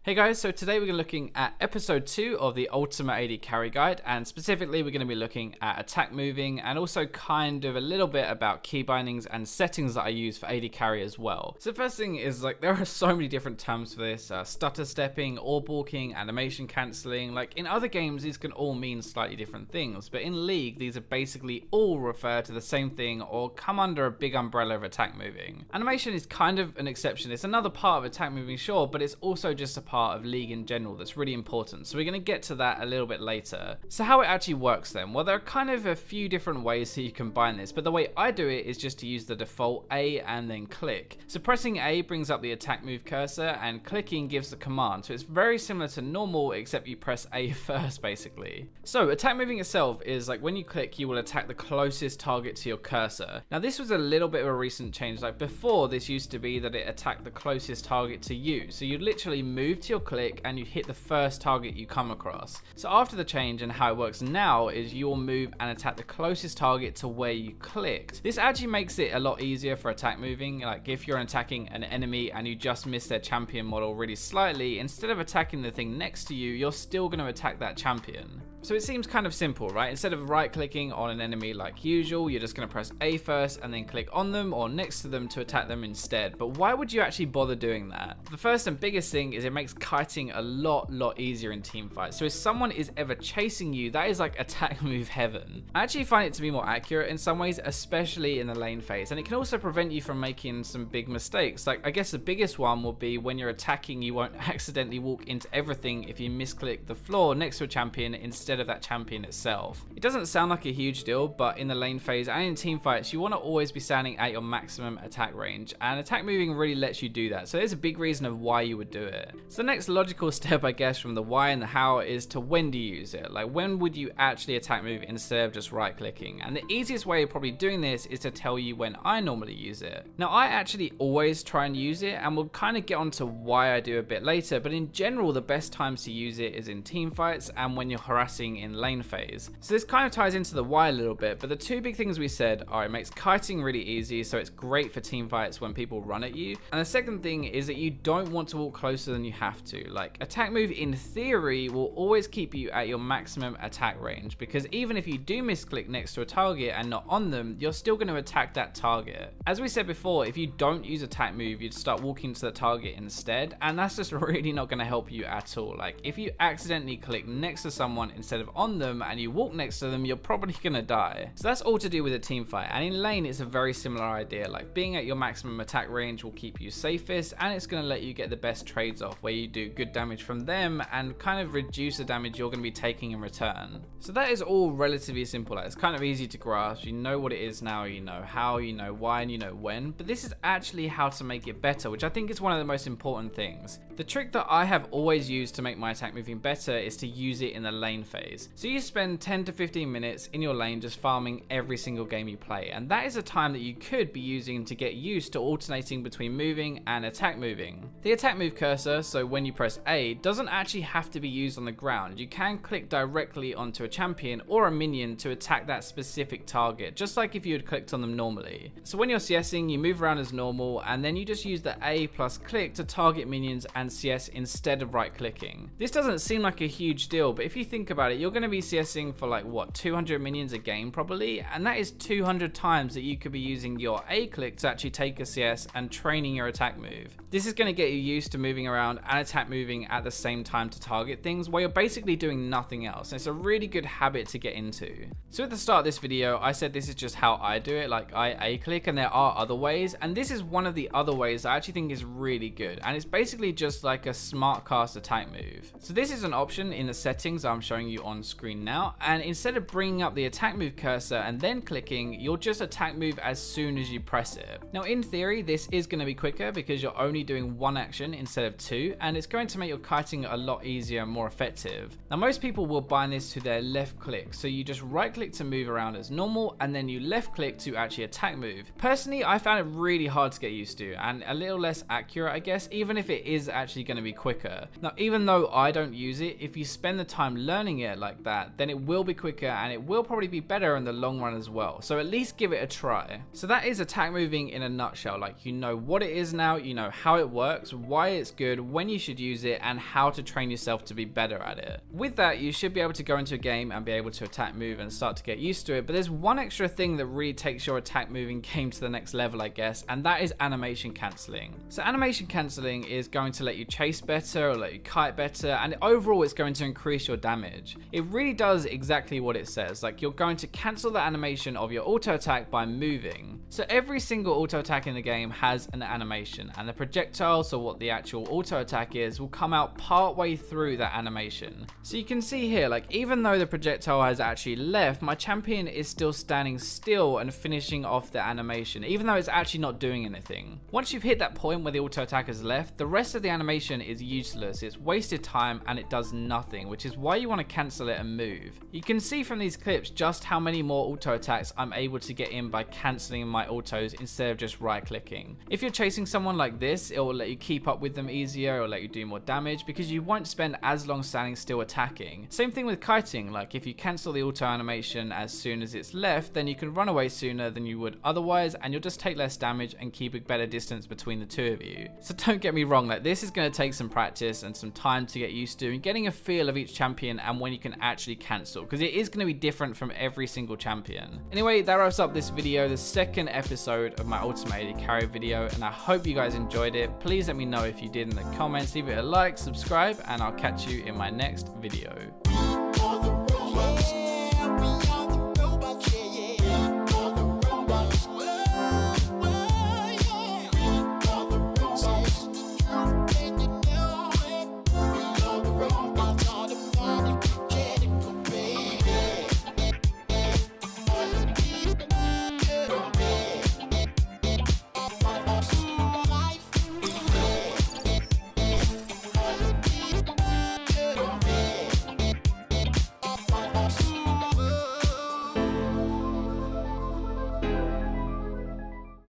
Hey guys, so today we're looking at episode 2 of the Ultimate AD Carry Guide, and specifically we're going to be looking at attack moving and also kind of a little bit about key bindings and settings that I use for AD Carry as well. So the first thing is there are so many different terms for this, stutter stepping, orb balking, animation cancelling. In other games these can all mean slightly different things, but in League these are basically all refer to the same thing or come under a big umbrella of attack moving. Animation is kind of an exception. It's another part of attack moving, sure, but it's also just a part of League in general that's really important, so we're going to get to that a little bit later. So how it actually works then? Well, there are kind of a few different ways that you combine this, but the way I do it is just to use the default A and then click. So pressing A brings up the attack move cursor and clicking gives the command, so it's very similar to normal except you press A first basically. So attack moving itself is when you click you will attack the closest target to your cursor. Now this was a little bit of a recent change. Before, this used to be that it attacked the closest target to you, so you'd literally move to your click and you hit the first target you come across. So after the change, and how it works now is you'll move and attack the closest target to where you clicked. This actually makes it a lot easier for attack moving. If you're attacking an enemy and you just miss their champion model really slightly, instead of attacking the thing next to you, you're still going to attack that champion. So it seems kind of simple, right? Instead of right clicking on an enemy like usual, you're just going to press A first and then click on them or next to them to attack them instead. But why would you actually bother doing that? The first and biggest thing is it makes kiting a lot easier in team fights. So if someone is ever chasing you, that is attack move heaven. I actually find it to be more accurate in some ways, especially in the lane phase, and it can also prevent you from making some big mistakes. I guess the biggest one will be when you're attacking, you won't accidentally walk into everything if you misclick the floor next to a champion instead of that champion itself. It doesn't sound like a huge deal, but in the lane phase and in team fights, you want to always be standing at your maximum attack range, and attack moving really lets you do that. So there's a big reason of why you would do it. So the next logical step, I guess, from the why and the how is to when do you use it. When would you actually attack move instead of just right clicking? And the easiest way of probably doing this is to tell you when I normally use it. Now I actually always try and use it, and we'll kind of get onto why I do a bit later, but in general the best times to use it is in team fights and when you're harassing in lane phase. So this kind of ties into the why a little bit, but the two big things we said are it makes kiting really easy, so it's great for team fights when people run at you, and the second thing is that you don't want to walk closer than you have to. Attack move in theory will always keep you at your maximum attack range, because even if you do misclick next to a target and not on them, you're still going to attack that target. As we said before, if you don't use attack move, you'd start walking to the target instead, and that's just really not going to help you at all. If you accidentally click next to someone instead of on them and you walk next to them, you're probably going to die. So that's all to do with a team fight, and in lane it's a very similar idea. Being at your maximum attack range will keep you safest, and it's going to let you get the best trades off where you do good damage from them and kind of reduce the damage you're going to be taking in return. So that is all relatively simple. It's kind of easy to grasp. You know what it is now, you know how, you know why, and you know when, but this is actually how to make it better, which I think is one of the most important things. The trick that I have always used to make my attack moving better is to use it in the lane phase. So you spend 10 to 15 minutes in your lane just farming every single game you play, and that is a time that you could be using to get used to alternating between moving and attack moving. The attack move cursor, so when you press A, doesn't actually have to be used on the ground. You can click directly onto a champion or a minion to attack that specific target, just like if you had clicked on them normally. So when you're CSing, you move around as normal, and then you just use the A plus click to target minions and CS instead of right clicking. This doesn't seem like a huge deal, but if you think about it, you're going to be CSing for 200 minions a game probably, and that is 200 times that you could be using your A click to actually take a CS and training your attack move. This is going to get you used to moving around and attack moving at the same time to target things while you're basically doing nothing else, and it's a really good habit to get into. So at the start of this video I said this is just how I do it, I A click, and there are other ways, and this is one of the other ways I actually think is really good, and it's basically just a smart cast attack move. So this is an option in the settings I'm showing you on screen now, and instead of bringing up the attack move cursor and then clicking, you'll just attack move as soon as you press it. Now in theory this is going to be quicker because you're only doing one action instead of two, and it's going to make your kiting a lot easier and more effective. Now most people will bind this to their left click, so you just right click to move around as normal and then you left click to actually attack move. Personally I found it really hard to get used to and a little less accurate I guess, even if it is actually going to be quicker. Now even though I don't use it, if you spend the time learning it, it like that, then it will be quicker and it will probably be better in the long run as well. So at least give it a try. So that is attack moving in a nutshell. Like, you know what it is now, you know how it works, why it's good, when you should use it, and how to train yourself to be better at it. With that, you should be able to go into a game and be able to attack move and start to get used to it. But there's one extra thing that really takes your attack moving game to the next level, I guess, and that is animation cancelling. So animation cancelling is going to let you chase better or let you kite better, and overall it's going to increase your damage. It really does exactly what it says. Like, you're going to cancel the animation of your auto attack by moving. So every single auto attack in the game has an animation, and the projectile, so what the actual auto attack is, will come out part way through that animation. So you can see here, like, even though the projectile has actually left, my champion is still standing still and finishing off the animation, even though it's actually not doing anything. Once you've hit that point where the auto attack has left, the rest of the animation is useless. It's wasted time and it does nothing, which is why you want to cancel it and move. You can see from these clips just how many more auto attacks I'm able to get in by cancelling my autos instead of just right clicking. If you're chasing someone like this, it will let you keep up with them easier, it will let you do more damage because you won't spend as long standing still attacking. Same thing with kiting. Like, if you cancel the auto animation as soon as it's left, then you can run away sooner than you would otherwise, and you'll just take less damage and keep a better distance between the two of you. So don't get me wrong, like, this is going to take some practice and some time to get used to and getting a feel of each champion and when you can actually cancel, because it is going to be different from every single champion. Anyway, that wraps up this video, the second episode of my Ultimate AD Carry video, and I hope you guys enjoyed it. Please let me know if you did in the comments, leave it a like, subscribe, and I'll catch you in my next video.